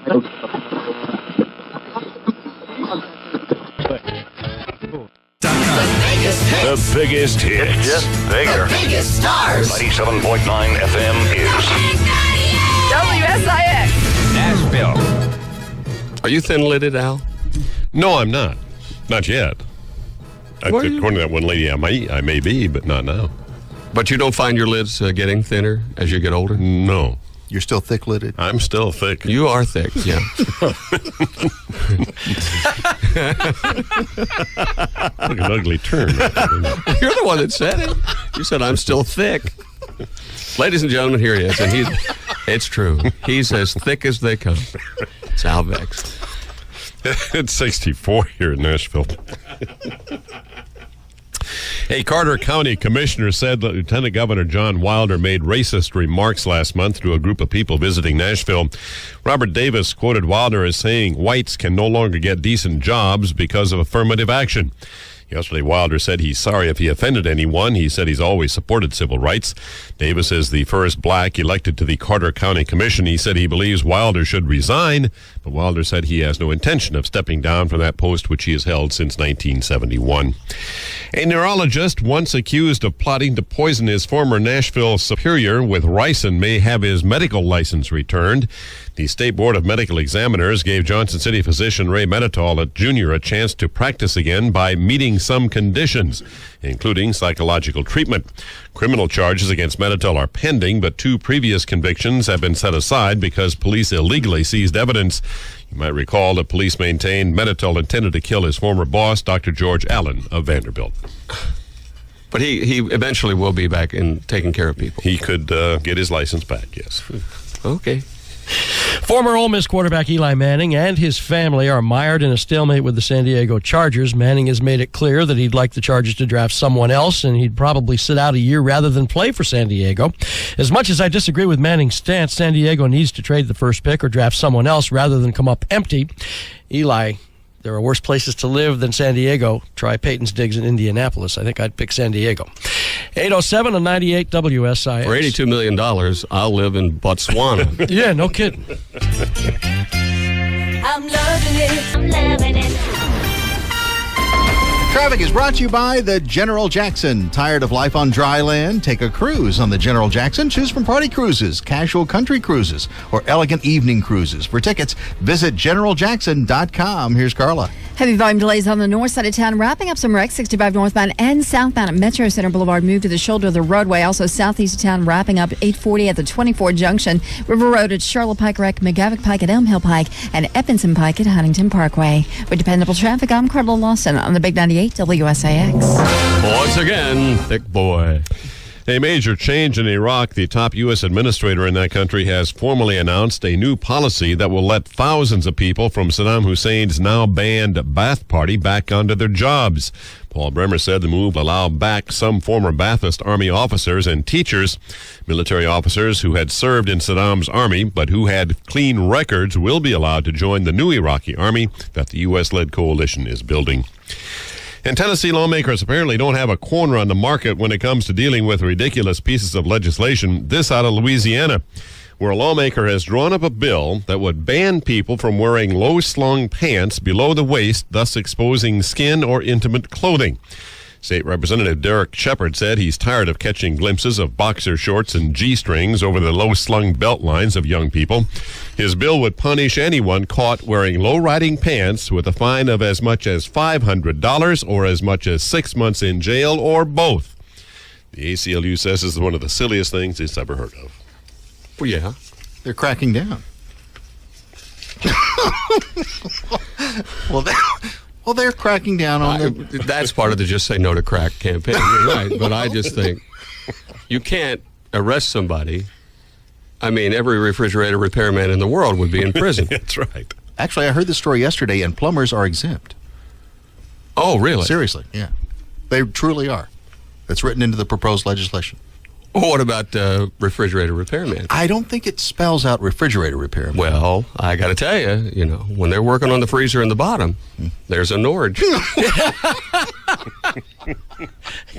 The biggest hits. Just bigger. The biggest stars. 97.9 FM is WSIX. Nashville. Are you thin-lidded, Al? No, I'm not. Not yet. According to that one lady, I may be, but not now. But you don't find your lids getting thinner as you get older? No. You're still thick-lidded? I'm still thick. You are thick, yeah. Look an ugly turn. You're the one that said it. You said, I'm still thick. Ladies and gentlemen, here he is. And it's true. He's as thick as they come. It's Al Voecks. It's 64 here in Nashville. A Carter County commissioner said that Lieutenant Governor John Wilder made racist remarks last month to a group of people visiting Nashville. Robert Davis quoted Wilder as saying whites can no longer get decent jobs because of affirmative action. Yesterday, Wilder said he's sorry if he offended anyone. He said he's always supported civil rights. Davis is the first black elected to the Carter County Commission. He said he believes Wilder should resign, but Wilder said he has no intention of stepping down from that post, which he has held since 1971. A neurologist once accused of plotting to poison his former Nashville superior with ricin may have his medical license returned. The State Board of Medical Examiners gave Johnson City physician Ray Medetol Jr. a chance to practice again by meeting some conditions, including psychological treatment. Criminal charges against Medetol are pending, but 2 previous convictions have been set aside because police illegally seized evidence. You might recall that police maintained Medetol intended to kill his former boss, Dr. George Allen of Vanderbilt. But he eventually will be back in taking care of people. He could get his license back, yes. Okay. Former Ole Miss quarterback Eli Manning and his family are mired in a stalemate with the San Diego Chargers. Manning has made it clear that he'd like the Chargers to draft someone else, and he'd probably sit out a year rather than play for San Diego. As much as I disagree with Manning's stance, San Diego needs to trade the first pick or draft someone else rather than come up empty. Eli, there are worse places to live than San Diego. Try Peyton's Digs in Indianapolis. I think I'd pick San Diego. 807 and 98 WSIX. For $82 million, I'll live in Botswana. Yeah, no kidding. I'm loving it. I'm loving it. Traffic is brought to you by the General Jackson. Tired of life on dry land? Take a cruise on the General Jackson. Choose from party cruises, casual country cruises, or elegant evening cruises. For tickets, visit GeneralJackson.com. Here's Carla. Heavy volume delays on the north side of town, wrapping up some wrecks, 65 northbound and southbound at Metro Center Boulevard, moved to the shoulder of the roadway. Also southeast of town, wrapping up 840 at the 24 junction, River Road at Charlotte Pike wreck, McGavick Pike at Elm Hill Pike, and Eppinson Pike at Huntington Parkway. With dependable traffic, I'm Carla Lawson on the Big 98 WSIX. Once again, thick boy. A major change in Iraq. The top U.S. administrator in that country has formally announced a new policy that will let thousands of people from Saddam Hussein's now banned Ba'ath Party back onto their jobs. Paul Bremer said the move will allow back some former Ba'athist army officers and teachers. Military officers who had served in Saddam's army but who had clean records will be allowed to join the new Iraqi army that the U.S.-led coalition is building. And Tennessee lawmakers apparently don't have a corner on the market when it comes to dealing with ridiculous pieces of legislation. This out of Louisiana, where a lawmaker has drawn up a bill that would ban people from wearing low-slung pants below the waist, thus exposing skin or intimate clothing. State Representative Derek Shepard said he's tired of catching glimpses of boxer shorts and G-strings over the low-slung belt lines of young people. His bill would punish anyone caught wearing low-riding pants with a fine of as much as $500 or as much as 6 months in jail or both. The ACLU says this is one of the silliest things it's ever heard of. Well, yeah. They're cracking down. Well, they're cracking down on That's part of the Just Say No to Crack campaign. You're right. But I just think you can't arrest somebody. I mean, every refrigerator repairman in the world would be in prison. That's right. Actually, I heard this story yesterday, and plumbers are exempt. Oh, really? Seriously, yeah. They truly are. It's written into the proposed legislation. Well, what about refrigerator repairman? I don't think it spells out refrigerator repairman. Well, I got to tell you, when they're working on the freezer in the bottom, there's a Norge.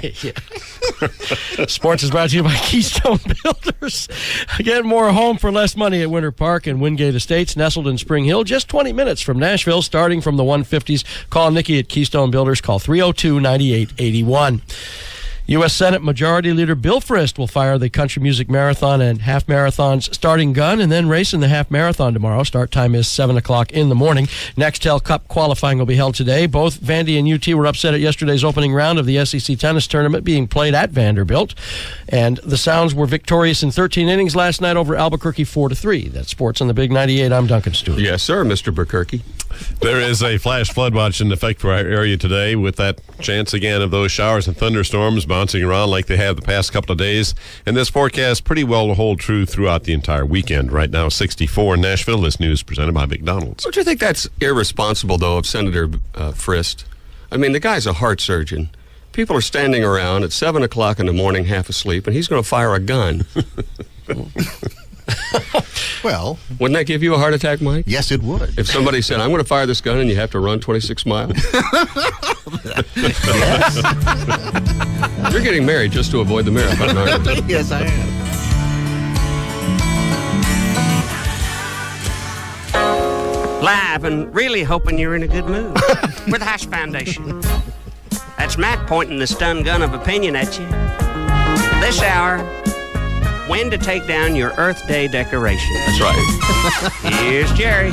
Yeah. Sports is brought to you by Keystone Builders. Get more home for less money at Winter Park and Wingate Estates, nestled in Spring Hill, just 20 minutes from Nashville, starting from the 150s. Call Nikki at Keystone Builders. Call 302-9881. U.S. Senate Majority Leader Bill Frist will fire the Country Music Marathon and Half Marathon's starting gun and then race in the Half Marathon tomorrow. Start time is 7 o'clock in the morning. Nextel Cup qualifying will be held today. Both Vandy and UT were upset at yesterday's opening round of the SEC tennis tournament being played at Vanderbilt. And the Sounds were victorious in 13 innings last night over Albuquerque 4-3. That's Sports on the Big 98. I'm Duncan Stewart. Yes, sir, Mr. Burkirky. There is a flash flood watch in effect for our area today, with that chance again of those showers and thunderstorms bouncing around like they have the past couple of days. And this forecast pretty well will hold true throughout the entire weekend. Right now, 64 in Nashville. This news presented by McDonald's. Don't you think that's irresponsible, though, of Senator Frist? I mean, the guy's a heart surgeon. People are standing around at 7 o'clock in the morning, half asleep, and he's going to fire a gun. Well, wouldn't that give you a heart attack, Mike? Yes, it would. If somebody said, I'm going to fire this gun and you have to run 26 miles. You're getting married just to avoid the marathon, aren't you? Yes, I am. Live and really hoping you're in a good mood with Hash Foundation. That's Matt pointing the stun gun of opinion at you. This hour, when to take down your Earth Day decorations. That's right. Here's Jerry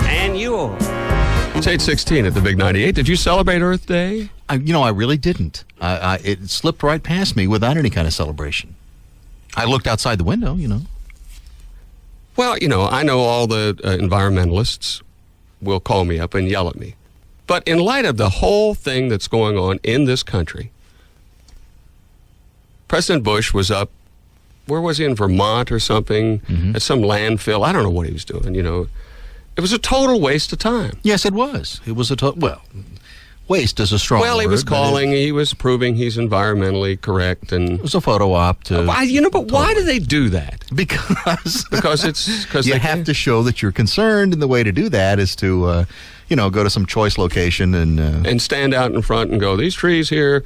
and you all. It's 8:16 at the Big 98. Did you celebrate Earth Day? I really didn't. It slipped right past me without any kind of celebration. I looked outside the window, Well, I know all the environmentalists will call me up and yell at me. But in light of the whole thing that's going on in this country, President Bush was up, where was he, in Vermont or something, at some landfill. I don't know what he was doing, It was a total waste of time. Yes, it was. It was waste is a strong word. Well, he was calling, he was proving he's environmentally correct. And it was a photo op to... but why do they do that? Because you have to show that you're concerned, and the way to do that is to, go to some choice location and stand out in front and go, these trees here...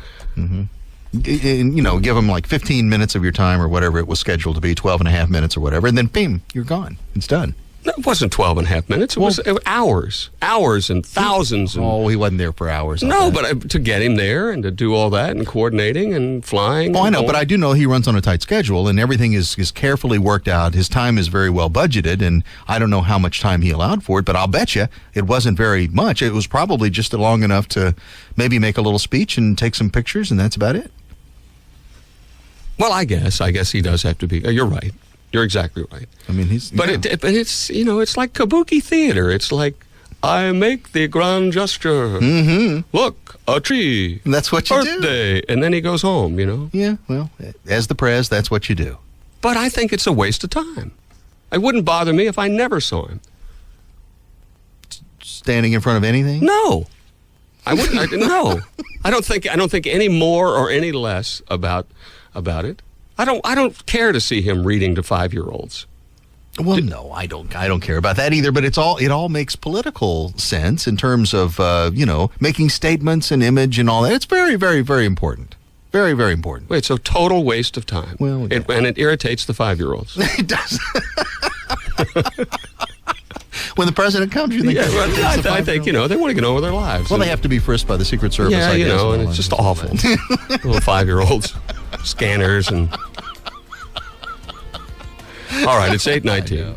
give them like 15 minutes of your time or whatever it was scheduled to be, 12 and a half minutes or whatever, and then bam, you're gone. It's done. No, it wasn't 12 and a half minutes. It was hours and thousands. He wasn't there for hours. No, but to get him there and to do all that and coordinating and flying. Oh, I know, but I do know he runs on a tight schedule and everything is carefully worked out. His time is very well budgeted, and I don't know how much time he allowed for it, but I'll bet you it wasn't very much. It was probably just long enough to maybe make a little speech and take some pictures, and that's about it. Well, I guess he does have to be. You're right. You're exactly right. I mean, it's it's like kabuki theater. It's like, I make the grand gesture. Mm-hmm. Look, a tree. And that's what you do. Birthday, and then he goes home. Yeah. Well, as the prez, that's what you do. But I think it's a waste of time. It wouldn't bother me if I never saw him. Standing in front of anything? No, I wouldn't. No, I don't think any more or any less about it. I don't care to see him reading to 5-year-olds. Well, no, I don't care about that either. But it all makes political sense in terms of making statements and image and all that. It's very, very, very important. Very, very important. Wait, so total waste of time. Well, yeah. And it irritates the 5-year-olds. It does. When the president comes, you think? I think they want to get on with their lives. Well, they have to be frisked by the Secret Service. Yeah, I guess, and it's just awful. Little 5-year-olds, scanners, and. All right, it's 8:19.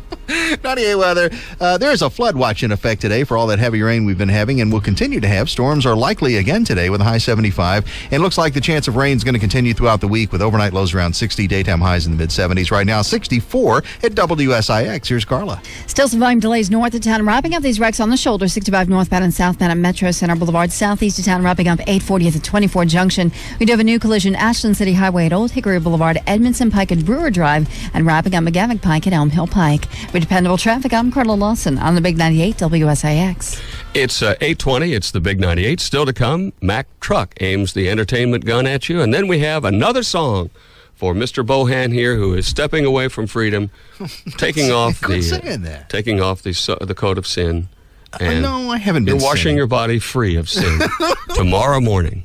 98 weather. There is a flood watch in effect today for all that heavy rain we've been having, and we'll continue to have. Storms are likely again today with a high 75. And it looks like the chance of rain is going to continue throughout the week with overnight lows around 60, daytime highs in the mid-70s. Right now, 64 at WSIX. Here's Carla. Still some volume delays north of town. Wrapping up these wrecks on the shoulder, 65 northbound and southbound at Metro Center Boulevard. Southeast of town, wrapping up 840 at the 24 junction. We do have a new collision, Ashland City Highway at Old Hickory Boulevard, Edmondson Pike at Brewer Drive, and wrapping up McGavick Pike at Elm Hill Pike. With dependable traffic, I'm Carla Lawson on the Big 98 WSIX. It's 8:20. It's the Big 98. Still to come, Mack Truck aims the entertainment gun at you. And then we have another song for Mr. Bohan here, who is stepping away from freedom, taking off the coat of sin. And no, I haven't been You're washing sinning. your body free of sin tomorrow morning.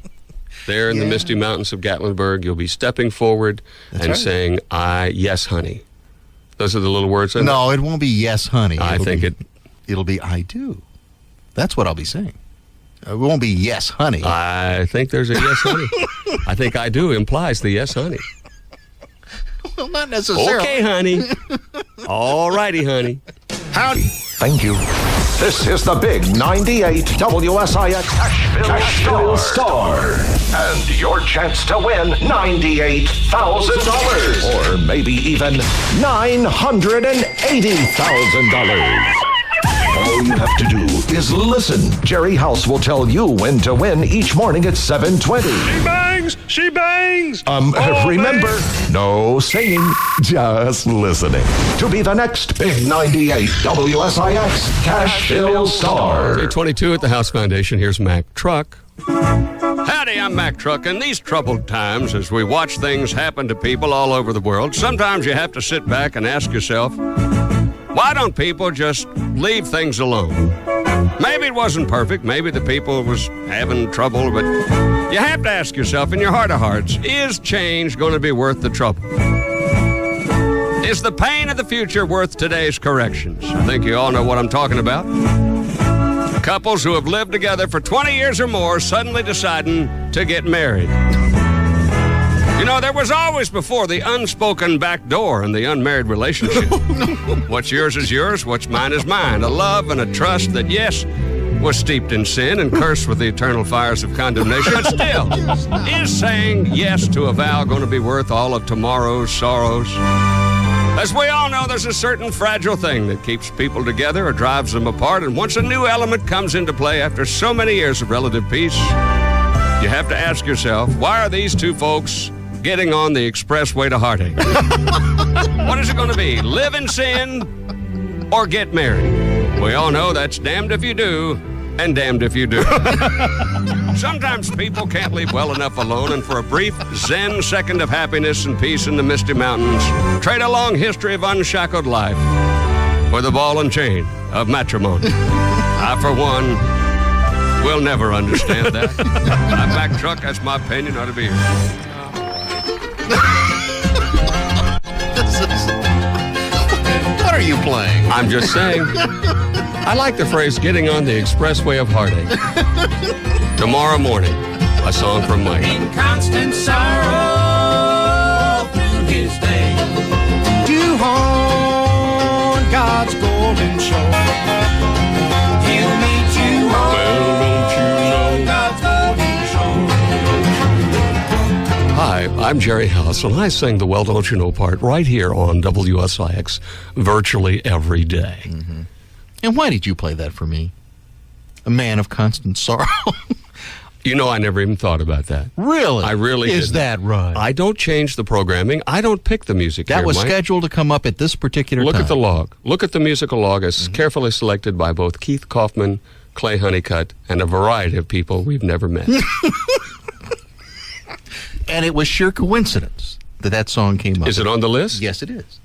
there in the misty mountains of Gatlinburg, you'll be stepping forward and saying, yes, honey. Those are the little words. No, it won't be yes, honey. It'll be I do. That's what I'll be saying. It won't be yes, honey. I think there's a yes, honey. I think I do implies the yes, honey. Well, not necessarily. Okay, honey. All righty, honey. Howdy. Thank you. This is the big 98 WSIX Nashville Star. And your chance to win $98,000. Or maybe even $980,000. All you have to do is listen. Gerry House will tell you when to win each morning at 7:20. She bangs! She bangs! Remember, no singing, just listening. To be the next big 98 WSIX Nashville Star. 322 at the House Foundation. Here's Mack Truck. Howdy, I'm Mack Truck. In these troubled times, as we watch things happen to people all over the world, sometimes you have to sit back and ask yourself, why don't people just leave things alone? Maybe it wasn't perfect. Maybe the people was having trouble, but you have to ask yourself in your heart of hearts, is change going to be worth the trouble? Is the pain of the future worth today's corrections? I think you all know what I'm talking about. Couples who have lived together for 20 years or more suddenly deciding to get married. You know, there was always before the unspoken back door in the unmarried relationship. What's yours is yours, what's mine is mine. A love and a trust that, yes, was steeped in sin and cursed with the eternal fires of condemnation, but still is saying yes to a vow going to be worth all of tomorrow's sorrows. As we all know, there's a certain fragile thing that keeps people together or drives them apart, and once a new element comes into play after so many years of relative peace, you have to ask yourself, why are these two folks getting on the expressway to heartache? What is it going to be? Live in sin or get married? We all know that's damned if you do and damned if you do. Sometimes people can't leave well enough alone, and for a brief zen second of happiness and peace in the misty mountains, trade a long history of unshackled life for the ball and chain of matrimony. I, for one, will never understand that. I'm Makk Trukk. That's my opinion. Ought to be here. What are you playing? I'm just saying. I like the phrase getting on the expressway of heartache. Tomorrow morning, a song from Mike. In constant sorrow through his day, to haunt God's golden shore. He'll meet you on God's golden shore. Hi, I'm Gerry House, and I sing the Well Don't You Know part right here on WSIX virtually every day. Mm-hmm. And why did you play that for me? A man of constant sorrow. You know, I never even thought about that. Really? I really Is didn't. that right? I don't change the programming. I don't pick the music That here, was Mike. scheduled to come up at this particular Look time. at the log. Look at the musical log as carefully selected by both Keith Kaufman, Clay Honeycutt, and a variety of people we've never met. And it was sheer coincidence that that song came up. Is it on the list? Yes, it is.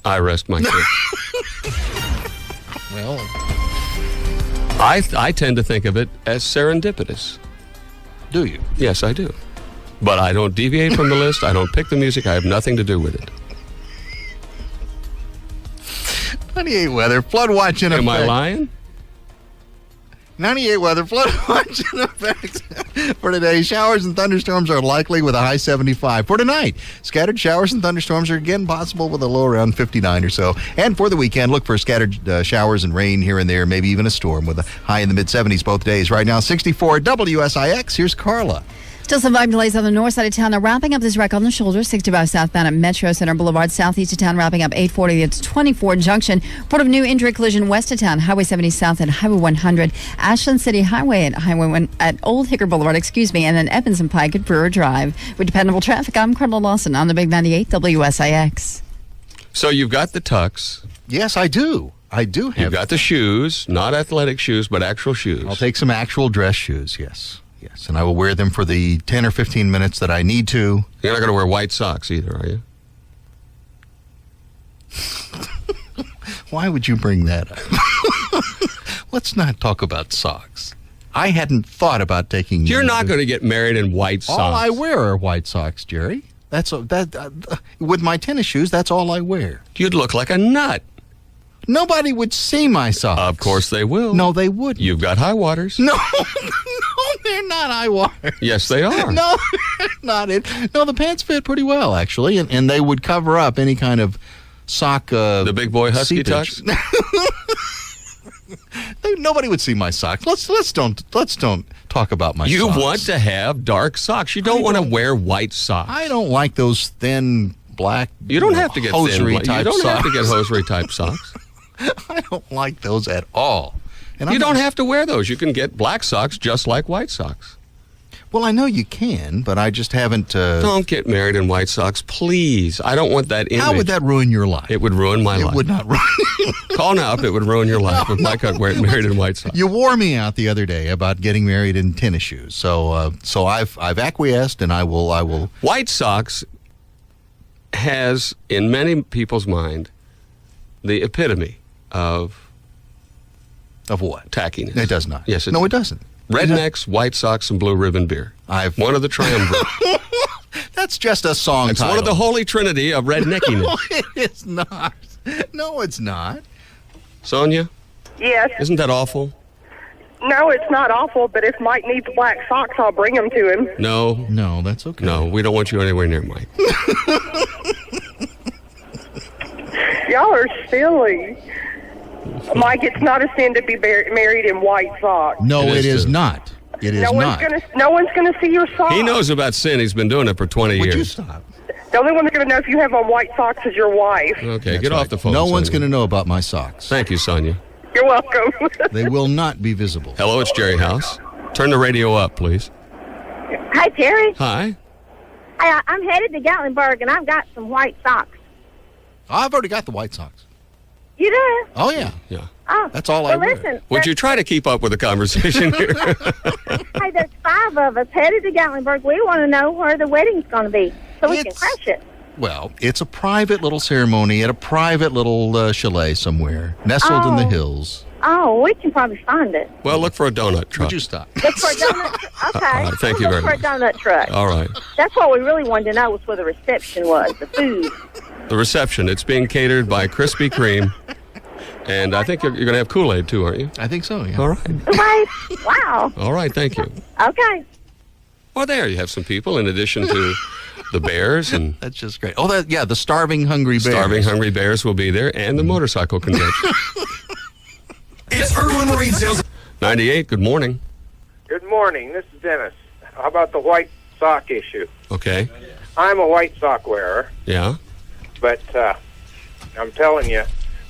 I rest my case. Well, I tend to think of it as serendipitous. do you? Yes, I do. But I don't deviate from the list. I don't pick the music. I have nothing to do with it. 98 weather, flood watch in effect. Am I lying? 98 weather, flood watch in effect for today. Showers and thunderstorms are likely with a high 75. For tonight, scattered showers and thunderstorms are again possible with a low around 59 or so. And for the weekend, look for scattered showers and rain here and there, maybe even a storm with a high in the mid-70s both days. Right now, 64 WSIX. Here's Carla. Still some vibe delays on the north side of town. Now wrapping up this wreck on the shoulder, 65 southbound at Metro Center Boulevard, southeast of town, wrapping up 840 at 24 Junction. Report of new injury collision west of town, Highway 70 south at Highway 100, Ashland City Highway at Highway 1 at Old Hickory Boulevard, and then Evans and Pike at Brewer Drive. With dependable traffic, I'm Carla Lawson on the Big 98 WSIX. So you've got the tux. Yes, I do. I do have. You've got the shoes, not athletic shoes, but actual shoes. I'll take some actual dress shoes, yes. Yes, and I will wear them for the 10 or 15 minutes that I need to. You're not going to wear white socks either, are you? Why would you bring that up? Let's not talk about socks. I hadn't thought about taking. You're not going to get married in white socks. All I wear are white socks, Jerry. With my tennis shoes, that's all I wear. You'd look like a nut. Nobody would see my socks. Of course they will. No, they wouldn't. You've got high waters. No, they're not high water. Yes, they are. No, not it. No, the pants fit pretty well, actually, and they would cover up any kind of sock. The big boy husky seepage. tucks. Nobody would see my socks. Let's don't talk about my You socks. want to have dark socks. You don't want to wear white socks. I don't like those thin black. You don't have to get hosiery thin. type You don't socks. have to get hosiery type socks. I don't like those at all. And You don't have to wear those. You can get black socks just like white socks. Well, I know you can, but I just haven't. Don't get married in white socks, please. I don't want that image. How would that ruin your life? It would ruin my life. It would not ruin. Call now if it would ruin your life if Mike got married in white socks. You wore me out the other day about getting married in tennis shoes. So I've acquiesced, and I will. White socks has, in many people's mind, the epitome of what? Tackiness. It does not. Yes, No, it doesn't. Rednecks, white socks, and blue ribbon beer. One of the triumvirate. That's just a song It's title. one of the holy trinity of redneckiness. No, it is not. No, it's not. Sonia, Yes. isn't that awful? No, it's not awful, but if Mike needs black socks, I'll bring them to him. No, that's okay. No, we don't want you anywhere near Mike. Y'all are silly. Mike, it's not a sin to be married in white socks. No, it is not. It is no not. One's gonna see your socks. He knows about sin. He's been doing it for 20 years. Would you stop? The only one that's gonna know if you have on white socks is your wife. Okay, That's get right. off the phone. No one's Sonia. going to know about my socks. Thank you, Sonia. You're welcome. They will not be visible. Hello, it's Gerry House. Turn the radio up, please. Hi, Jerry. Hi. I'm headed to Gatlinburg, and I've got some white socks. I've already got the white socks. You do? Oh, yeah. Yeah. Oh, That's all I well, wear. listen. Would you try to keep up with the conversation here? Hey, there's 5 of us headed to Gatlinburg. We want to know where the wedding's going to be so we can crash it. Well, it's a private little ceremony at a private little chalet somewhere, nestled in the hills. Oh, we can probably find it. Well, look for a donut truck. Would you stop? Look for a donut truck. Okay. All right, thank you very Look for a donut truck. All right. That's what we really wanted to know was where the reception was, the food. The reception. It's being catered by Krispy Kreme. And I think you're going to have Kool-Aid, too, aren't you? I think so, yeah. All right. Okay. Wow. All right, thank you. Okay. Well, there you have some people in addition to the Bears. And That's just great. Oh, the Starving Hungry Bears. Starving Hungry Bears will be there, and the motorcycle convention. It's Irwin Reed Sales. 98, good morning. Good morning. This is Dennis. How about the white sock issue? Okay. I'm a white sock wearer, Yeah. but I'm telling you,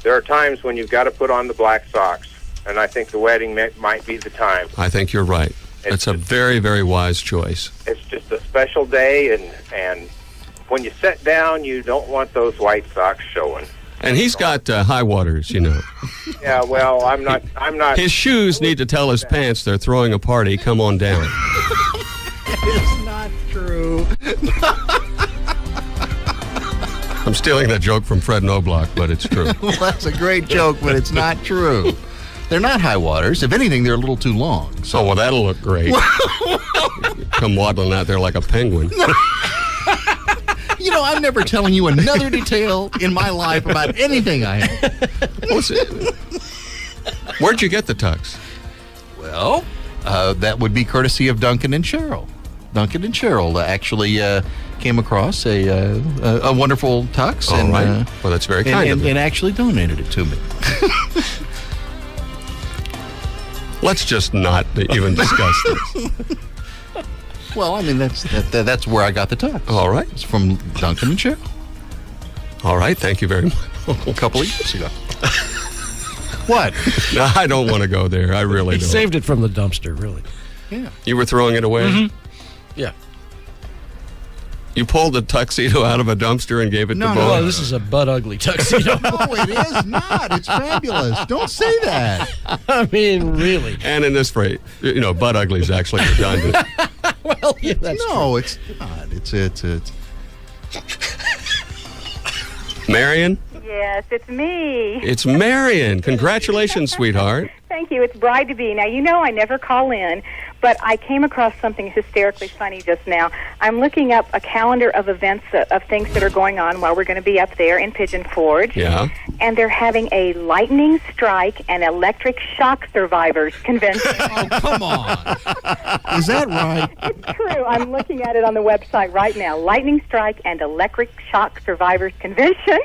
there are times when you've got to put on the black socks, and I think the wedding might be the time. I think you're right. That's a very, very wise choice. It's just a special day, and when you sit down, you don't want those white socks showing. And he's got high waters, you know. Yeah, well, I'm not. His shoes need to tell his pants they're throwing a party. Come on down. It's not true. I'm stealing that joke from Fred Knobloch, but it's true. Well, that's a great joke, but it's not true. They're not high waters. If anything, they're a little too long. Oh, well, that'll look great. Come waddling out there like a penguin. You know, I'm never telling you another detail in my life about anything I have. Where'd you get the tux? Well, that would be courtesy of Duncan and Cheryl. Duncan and Cheryl actually came across a wonderful tux. All and, right. Well, that's very kind of them. And actually donated it to me. Let's just not even discuss this. Well, I mean, that's where I got the tux. All right. It's from Duncan and Cheryl. All right. Thank you very much. A couple of years ago. What? No, I don't want to go there. I really He don't. saved it from the dumpster, really. Yeah. You were throwing it away? Mm-hmm. Yeah. You pulled the tuxedo out of a dumpster and gave it to Bo? No, this is a butt ugly tuxedo. No, it is not. It's fabulous. Don't say that. I mean, really. And in this phrase, butt ugly is actually redundant. Well, yeah, that's No, it's not. It's Marion? Yes, it's me. It's Marion. Congratulations, sweetheart. Thank Thank you. It's Bride to Be. Now, you know I never call in, but I came across something hysterically funny just now. I'm looking up a calendar of events, of things that are going on while we're going to be up there in Pigeon Forge. Yeah. And they're having a lightning strike and electric shock survivors convention. Oh, come on. Is that right? It's true. I'm looking at it on the website right now. Lightning strike and electric shock survivors convention.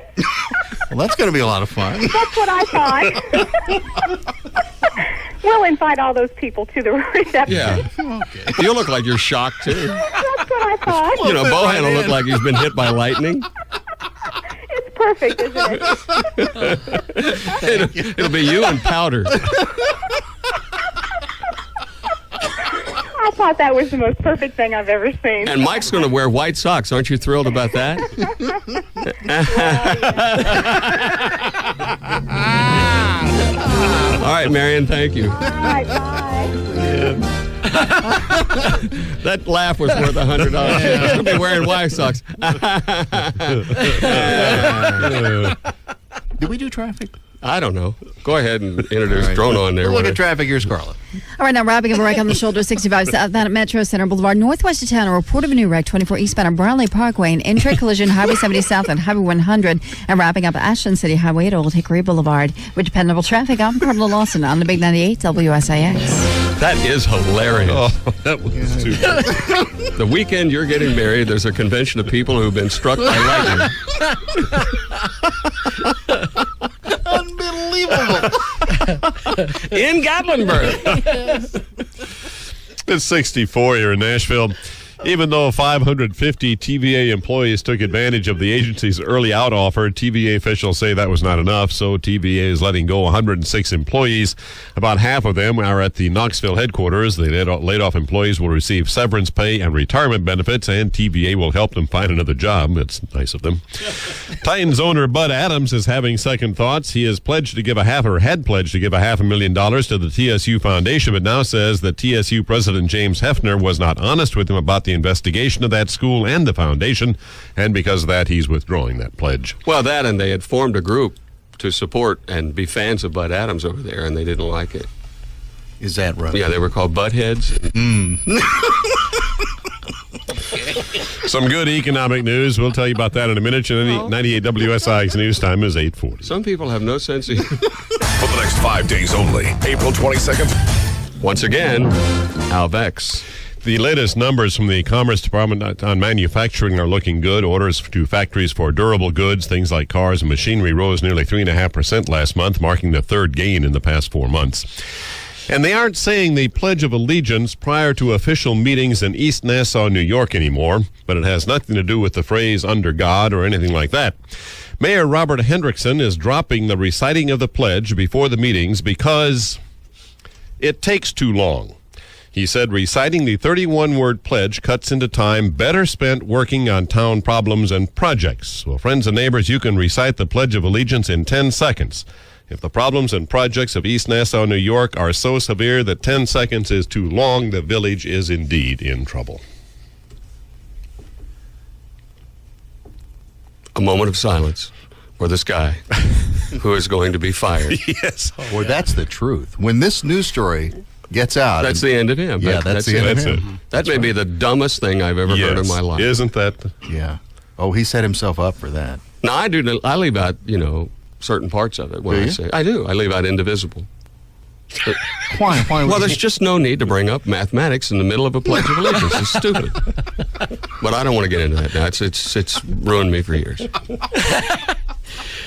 Well, that's going to be a lot of fun. That's what I thought. We'll invite all those people to the reception. Yeah. Okay. You look like you're shocked, too. That's what I thought. You know, Bohan will look like he's been hit by lightning. It's perfect, isn't it? It'll be you and powder. I thought that was the most perfect thing I've ever seen. And Mike's going to wear white socks. Aren't you thrilled about that? All right, Marion, thank you. All right, bye. That laugh was worth $100. She's going to be wearing white socks. Did we do traffic? I don't know. Go ahead and introduce Drone on there. We'll look at traffic. Here's Carla. All right, now wrapping up a wreck on the shoulder 65 southbound at Metro Center Boulevard, northwest of town. A report of a new wreck 24 eastbound on Brownlee Parkway, an entry collision Highway 70 south and Highway 100, and wrapping up Ashland City Highway at Old Hickory Boulevard. With dependable traffic, I'm Carla Lawson on the Big 98 WSIX. That is hilarious. Oh, that was too good. The weekend you're getting married, there's a convention of people who've been struck by lightning. Unbelievable. In Gatlinburg. It's 64 here in Nashville. Even though 550 TVA employees took advantage of the agency's early out offer, TVA officials say that was not enough, so TVA is letting go 106 employees. About half of them are at the Knoxville headquarters. The laid off employees will receive severance pay and retirement benefits, and TVA will help them find another job. That's nice of them. Titans owner Bud Adams is having second thoughts. He has pledged to give had pledged to give $500,000 to the TSU Foundation, but now says that TSU President James Hefner was not honest with him about the investigation of that school and the foundation, and because of that, he's withdrawing that pledge. Well, that, and they had formed a group to support and be fans of Bud Adams over there, and they didn't like it. Is that right? Yeah, they were called Buttheads. Some good economic news. We'll tell you about that in a minute. 98 WSIX News Time is 8:40. Some people have no sense of For the next 5 days only, April 22nd. Once again, Voecks. The latest numbers from the Commerce Department on manufacturing are looking good. Orders to factories for durable goods, things like cars and machinery, rose nearly 3.5% last month, marking the third gain in the past 4 months. And they aren't saying the Pledge of Allegiance prior to official meetings in East Nassau, New York anymore, but it has nothing to do with the phrase "under God" or anything like that. Mayor Robert Hendrickson is dropping the reciting of the pledge before the meetings because it takes too long. He said reciting the 31-word pledge cuts into time better spent working on town problems and projects. Well, friends and neighbors, you can recite the Pledge of Allegiance in 10 seconds. If the problems and projects of East Nassau, New York are so severe that 10 seconds is too long, the village is indeed in trouble. A moment of silence for this guy who is going to be fired. Yes. Well, that's the truth. When this news story gets out. That's the end of him. Yeah, that's the end of him. That may be the dumbest thing I've ever heard in my life. Isn't that? Yeah. Oh, he set himself up for that. No, I do. I leave out, certain parts of it when I say. I do. I leave out indivisible. Why? Well, there's just no need to bring up mathematics in the middle of a Pledge of Allegiance. It's stupid. But I don't want to get into that now. It's ruined me for years.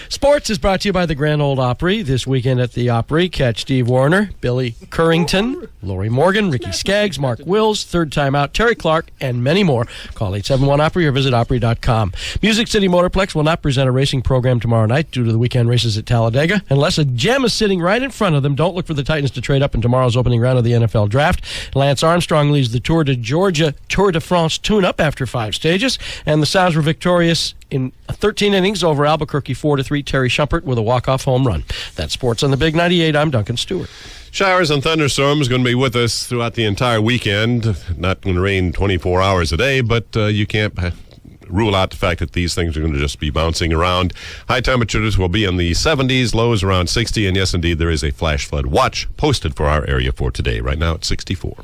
Sports is brought to you by the Grand Ole Opry. This weekend at the Opry, catch Steve Warner, Billy Currington, Lori Morgan, Ricky Skaggs, Mark Wills, Third Time Out, Terry Clark, and many more. Call 871-OPRY or visit Opry.com. Music City Motorplex will not present a racing program tomorrow night due to the weekend races at Talladega. Unless a gem is sitting right in front of them, don't look for the Titans to trade up in tomorrow's opening round of the NFL Draft. Lance Armstrong leads the Tour de Georgia Tour de France tune-up after 5 stages, and the Sounds were victorious in 13 innings over Albuquerque 4-3. Terry Shumpert with a walk-off home run. That's sports on the Big 98. I'm Duncan Stewart. Showers and thunderstorms going to be with us throughout the entire weekend. Not going to rain 24 hours a day, but you can't rule out the fact that these things are going to just be bouncing around. High temperatures will be in the 70s, lows around 60, and yes, indeed, there is a flash flood watch posted for our area for today. Right now, it's 64.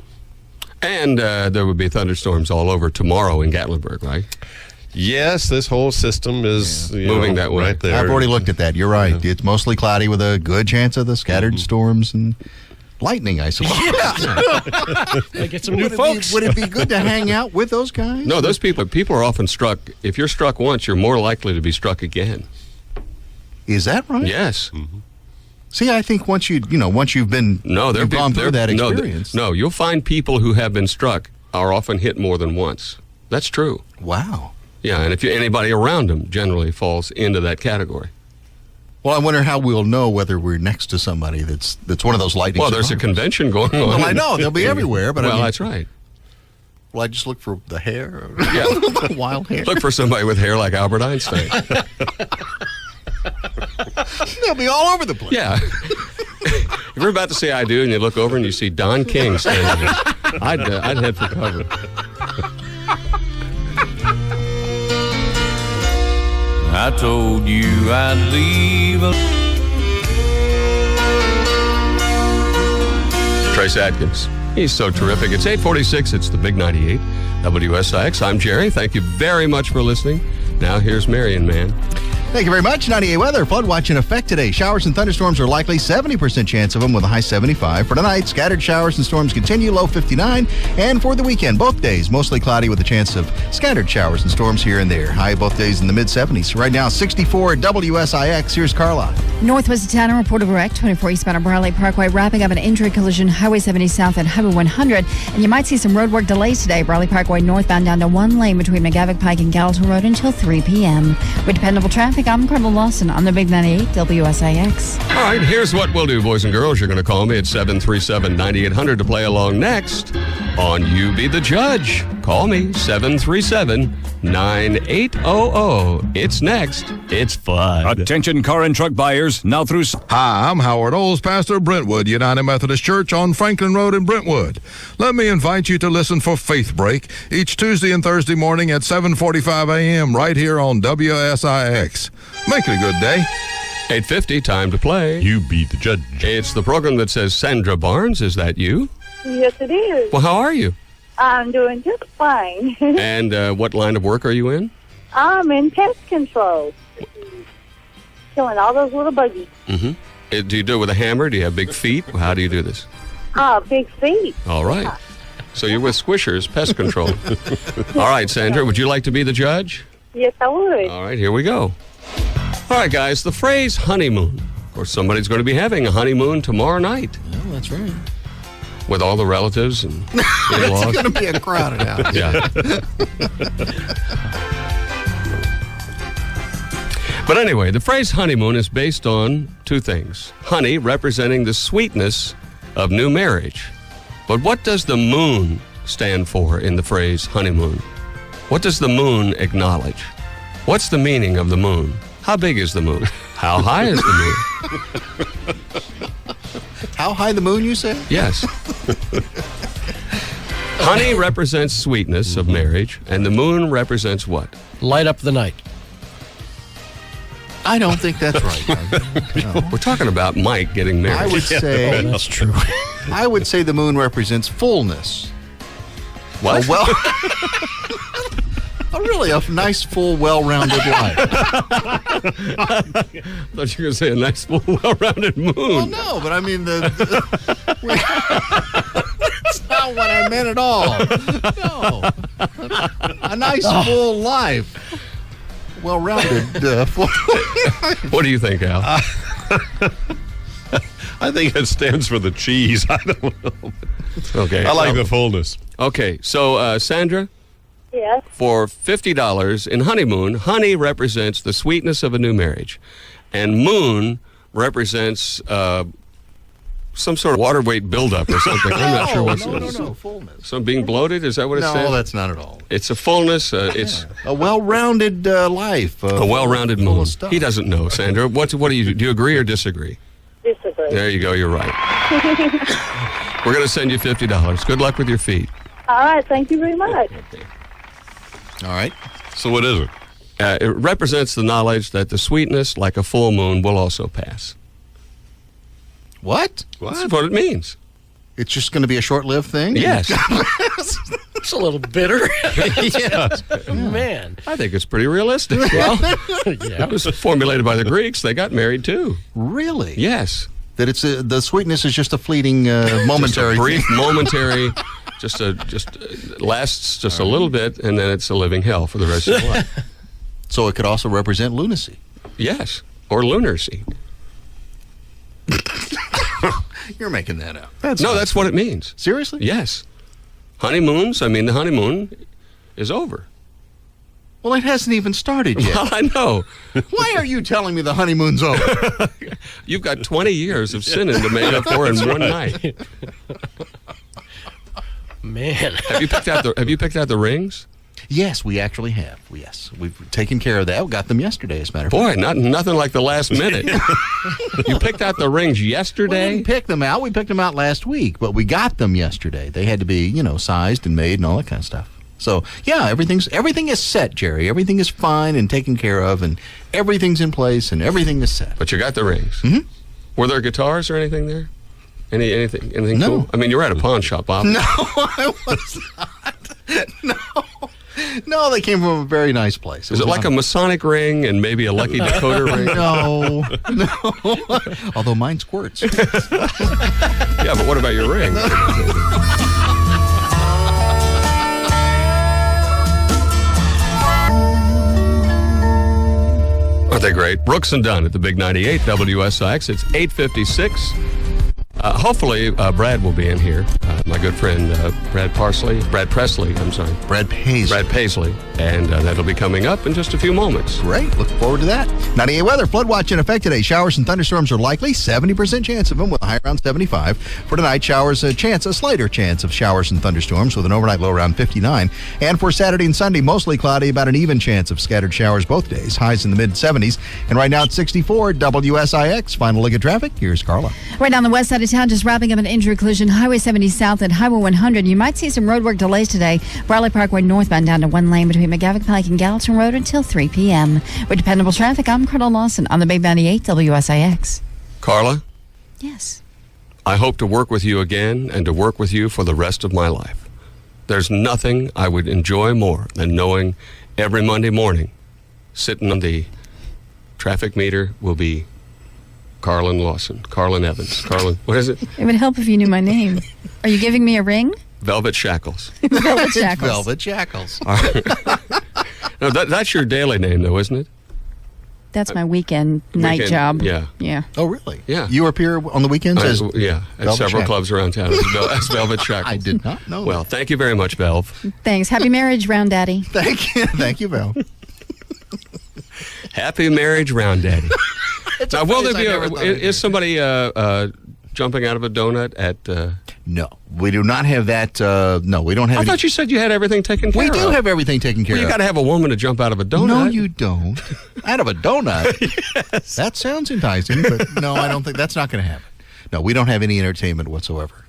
And there will be thunderstorms all over tomorrow in Gatlinburg, right? Yes, this whole system is moving that way. Right there. I've already looked at that. You're right. Yeah. It's mostly cloudy with a good chance of the scattered storms and lightning, I suppose. They get some new folks. Would it be good to hang out with those guys? No, those people are often struck. If you're struck once, you're more likely to be struck again. Is that right? Yes. Mm-hmm. See, I think once you've been you've gone through that experience. No, you'll find people who have been struck are often hit more than once. That's true. Wow. Yeah, and if anybody around them generally falls into that category. Well, I wonder how we'll know whether we're next to somebody that's one of those lightning. Well, there's a convention going on. Well, I know they'll be everywhere, but well, that's right. Well, I just look for the hair, yeah, wild hair. Look for somebody with hair like Albert Einstein. They'll be all over the place. Yeah. If you're about to say "I do" and you look over and you see Don King standing there, I'd head for cover. I told you I'd leave. Trace Adkins. He's so terrific. It's 8:46. It's the Big 98 WSIX. I'm Jerry. Thank you very much for listening. Now here's Marion, man. Thank you very much. 98 weather. Flood watch in effect today. Showers and thunderstorms are likely. 70% chance of them with a high 75. For tonight, scattered showers and storms continue. Low 59. And for the weekend, both days, mostly cloudy with a chance of scattered showers and storms here and there. High both days in the mid-70s. Right now, 64 at WSIX. Here's Carla. Northwest of town, a reported wreck, 24 eastbound of Bradley Parkway, wrapping up an injury collision, Highway 70 south at Highway 100. And you might see some road work delays today. Bradley Parkway northbound down to one lane between McGavock Pike and Gallatin Road until 3 p.m. With dependable traffic, I'm Carla Lawson on the Big 98 WSIX. All right, here's what we'll do, boys and girls. You're going to call me at 737-9800 to play along next on You Be the Judge. Call me, 737-9800. It's next. It's fun. Attention car and truck buyers, now through... Hi, I'm Howard Olds, pastor of Brentwood United Methodist Church on Franklin Road in Brentwood. Let me invite you to listen for Faith Break each Tuesday and Thursday morning at 7:45 a.m. right here on WSIX. Make it a good day. 8:50, time to play. You Be the Judge. It's the program that says Sandra Barnes. Is that you? Yes, it is. Well, how are you? I'm doing just fine. And what line of work are you in? I'm in pest control. Killing all those little buggies. Mm-hmm. Do you do it with a hammer? Do you have big feet? How do you do this? Big feet. All right. So you're with Squishers Pest Control. All right, Sandra, would you like to be the judge? Yes, I would. All right, here we go. All right, guys, the phrase honeymoon. Of course, somebody's going to be having a honeymoon tomorrow night. Oh, that's right. With all the relatives and in-laws. It's going to be a crowded house. Yeah. But anyway, the phrase honeymoon is based on two things. Honey representing the sweetness of new marriage. But what does the moon stand for in the phrase honeymoon? What does the moon acknowledge? What's the meaning of the moon? How big is the moon? How high is the moon? How high the moon, you say? Yes. Honey represents sweetness of marriage, and the moon represents what? Light up the night. I don't think that's right. No. We're talking about Mike getting married. I would say... Oh, that's true. I would say the moon represents fullness. What? Really a nice, full, well-rounded life. I thought you were going to say a nice, full, well-rounded moon. Well, no, but I mean, that's not what I meant at all. No. A nice, full life. Well-rounded. Full. What do you think, Al? I think it stands for the cheese. I don't know. Okay. I like the fullness. Okay, so Sandra? Yes. For $50 in honeymoon, honey represents the sweetness of a new marriage, and moon represents some sort of water weight buildup or something. I'm not sure what's No, fullness. So being bloated, is that what it says? No, that's not at all. It's a fullness. It's a well-rounded life. A well-rounded full moon. of stuff. He doesn't know, Sandra. What do you do? Do you agree or disagree? Disagree. There you go. You're right. We're going to send you $50. Good luck with your feet. All right. Thank you very much. All right. So what is it? It represents the knowledge that the sweetness, like a full moon, will also pass. What? That's what it means. It's just going to be a short-lived thing? Yes. It's a little bitter. Yeah. Man. I think it's pretty realistic. Well, It was formulated by the Greeks. They got married, too. Really? Yes. That it's the sweetness is just a fleeting, momentary, just a brief, thing. momentary, lasts just a little bit, and then it's a living hell for the rest of your life. So it could also represent lunacy. Yes, or lunacy. You're making that up. That's what it means. Seriously? Yes. Honeymoons, the honeymoon is over. Well, it hasn't even started yet. Well, I know. Why are you telling me the honeymoon's over? You've got 20 years of sinning to make up for in one night. Man. Have you picked out the rings? Yes, we actually have. Yes, we've taken care of that. We got them yesterday, as a matter of fact. Boy, nothing like the last minute. You picked out the rings yesterday? We didn't pick them out. We picked them out last week, but we got them yesterday. They had to be, sized and made and all that kind of stuff. So, yeah, everything is set, Jerry. Everything is fine and taken care of, and everything's in place, and everything is set. But you got the rings. Mm-hmm. Were there guitars or anything there? Anything No. cool? You're at a pawn shop, Bob. No, I was not. No, they came from a very nice place. Is it like a Masonic ring and maybe a Lucky Dakota ring? No. Although mine squirts. Yeah, but what about your ring? Aren't they great? Brooks and Dunn at the Big 98 WSIX. It's 8:56. Hopefully, Brad will be in here. My good friend Brad Paisley. Brad Paisley. And that'll be coming up in just a few moments. Great. Looking forward to that. 98 weather. Flood watch in effect today. Showers and thunderstorms are likely. 70% chance of them with a high around 75. For tonight, a slighter chance of showers and thunderstorms with an overnight low around 59. And for Saturday and Sunday, mostly cloudy, about an even chance of scattered showers both days. Highs in the mid-70s. And right now it's 64. WSIX. Final look at traffic. Here's Carla. Right down the west side of town, just wrapping up an injury collision. Highway 70 south and Highway 100. You might see some roadwork delays today. Bradley Parkway northbound down to one lane between McGavick Pike and Gallatin Road until 3 p.m. With dependable traffic, I'm Colonel Lawson on the Big 98 WSIX. Carla? Yes. I hope to work with you again and to work with you for the rest of my life. There's nothing I would enjoy more than knowing every Monday morning, sitting on the traffic meter will be Carlin Lawson, Carlin Evans, Carlin, what is it? It would help if you knew my name. Are you giving me a ring? Velvet Shackles. Velvet Shackles. Velvet Shackles. No, that's your daily name, though, isn't it? That's my weekend night job. Yeah. Yeah. Oh, really? Yeah. You appear on the weekends as yeah, at Velvet several Shackles. clubs around town as Velvet Shackles. I did not know Well, thank you very much, Velv. Thanks. Happy marriage, Round Daddy. Thank you. Thank you, Val. Happy marriage, Round Daddy. Now, will there be I never thought I'd is somebody jumping out of a donut at... No, we do not have that. No, we don't have I thought you said you had everything taken care We of. do have everything taken care Well, you of. got to have a woman to jump out of a donut. No, you don't. Out of a donut? Yes. That sounds enticing, but no, I don't think that's not going to happen. No, we don't have any entertainment whatsoever.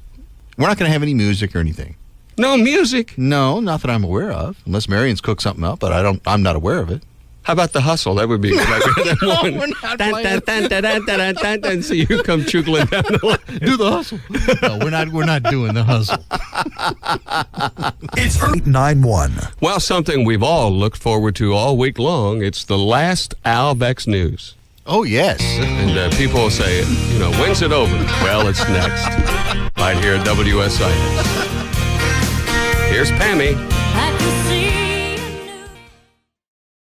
We're not going to have any music or anything. No music? No, not that I'm aware of. Unless Marion's cooked something up, but I'm not aware of it. How about the hustle? That would be good. No, we're not playing. And so you come chuggling down the line. Do the hustle. No, we're not doing the hustle. It's 891. Well, something we've all looked forward to all week long. It's the last Voecks news. Oh, yes. And people will say, when's it over? Well, it's next. Right here at WSIX. Here's Pammy. I can see